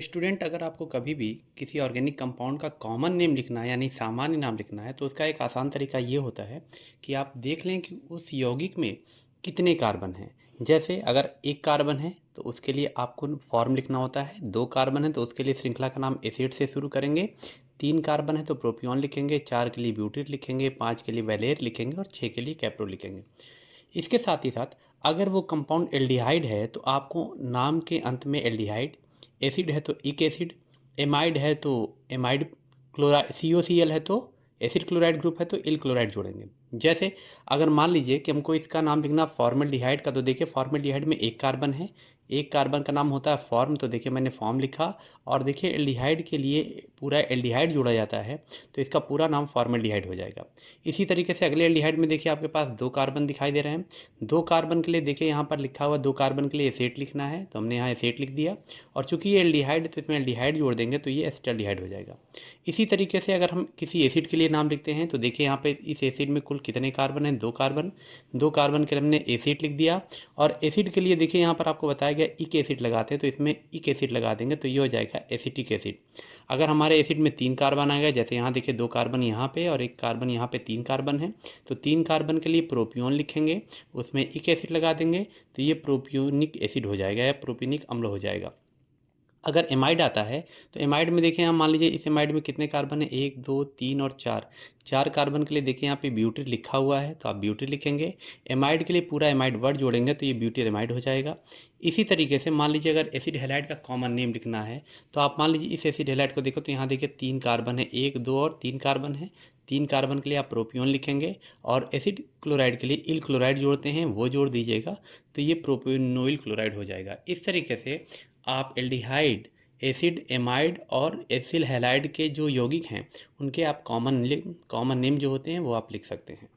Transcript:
Student अगर आपको कभी भी किसी ऑर्गेनिक कंपाउंड का कॉमन नेम लिखना है यानी सामान्य नाम लिखना है तो उसका एक आसान तरीका ये होता है कि आप देख लें कि उस यौगिक में कितने कार्बन हैं। जैसे अगर एक कार्बन है तो उसके लिए आपको फॉर्म लिखना होता है, दो कार्बन है तो उसके लिए श्रृंखला का नाम एसिड से शुरू करेंगे, तीन कार्बन है तो प्रोपियोन लिखेंगे, चार के लिए ब्यूटेट लिखेंगे, पाँच के लिए वैलेर लिखेंगे और छः के लिए कैप्रो लिखेंगे। इसके साथ ही साथ अगर वो कंपाउंड एल्डिहाइड है तो आपको नाम के अंत में एल्डिहाइड, एसिड है तो इक एसिड, एमाइड है तो एमाइड क्लोराइड, COCl है तो एसिड क्लोराइड ग्रुप है तो इल क्लोराइड जोड़ेंगे। जैसे अगर मान लीजिए कि हमको इसका नाम लिखना फॉर्मल्डिहाइड का, तो देखिए फॉर्मल्डिहाइड में एक कार्बन है, एक कार्बन का नाम होता है फॉर्म, तो देखिए मैंने फॉर्म लिखा। और देखिए एल्डिहाइड के लिए पूरा एल्डिहाइड जोड़ा जाता है तो इसका पूरा नाम फॉर्मल्डिहाइड हो जाएगा। इसी तरीके से अगले एल्डिहाइड में देखिए आपके पास दो कार्बन दिखाई दे रहे हैं, दो कार्बन के लिए देखिए यहाँ पर लिखा हुआ दो कार्बन के लिए एसेट लिखना है तो हमने यहाँ एसेट लिख दिया। और चूंकि ये एल्डिहाइड है तो इसमें एल्डिहाइड जोड़ देंगे तो ये एसिटाल्डिहाइड हो जाएगा। इसी तरीके से अगर हम किसी एसिड के लिए नाम लिखते हैं तो देखिए यहाँ पे इस एसिड में कुल कितने कार्बन हैं, दो कार्बन, दो कार्बन के लिए हमने एसिड लिख दिया। और एसिड के लिए देखिए यहाँ पर आपको बताया गया इक एसिड लगाते हैं तो इसमें इक एसिड लगा देंगे तो ये हो जाएगा एसिटिक एसिड। अगर हमारे एसिड में तीन कार्बन आएगा, जैसे यहाँ देखिए दो कार्बन यहाँ पे और एक कार्बन यहाँ पे, तीन कार्बन है तो तीन कार्बन के लिए प्रोपियोन लिखेंगे, उसमें इक एसिड लगा देंगे तो ये प्रोपियोनिक एसिड हो जाएगा या प्रोपियोनिक अम्ल हो जाएगा। अगर एमाइड आता है तो एमाइड में देखिए हम मान लीजिए इस एमाइड में कितने कार्बन है, एक दो तीन और चार, चार कार्बन के लिए देखिए यहाँ पे ब्यूटेट लिखा हुआ है तो आप ब्यूटेट लिखेंगे। एमाइड के लिए पूरा एमाइड वर्ड जोड़ेंगे तो ये ब्यूटेर एमाइड हो जाएगा। इसी तरीके से मान लीजिए अगर एसिड हैलाइड का कॉमन नेम लिखना है तो आप मान लीजिए इस एसिड हैलाइड को देखो तो यहाँ देखिए तीन कार्बन है, एक दो और तीन कार्बन है, तीन कार्बन के लिए आप प्रोपियोन लिखेंगे और एसिड क्लोराइड के लिए इल क्लोराइड जोड़ते हैं वो जोड़ दीजिएगा तो ये प्रोपियोनोइल क्लोराइड हो जाएगा। इस तरीके से आप एल्डिहाइड, एसिड, एमाइड और एसिल हैलाइड के जो यौगिक हैं उनके आप कॉमन नेम जो होते हैं वो आप लिख सकते हैं।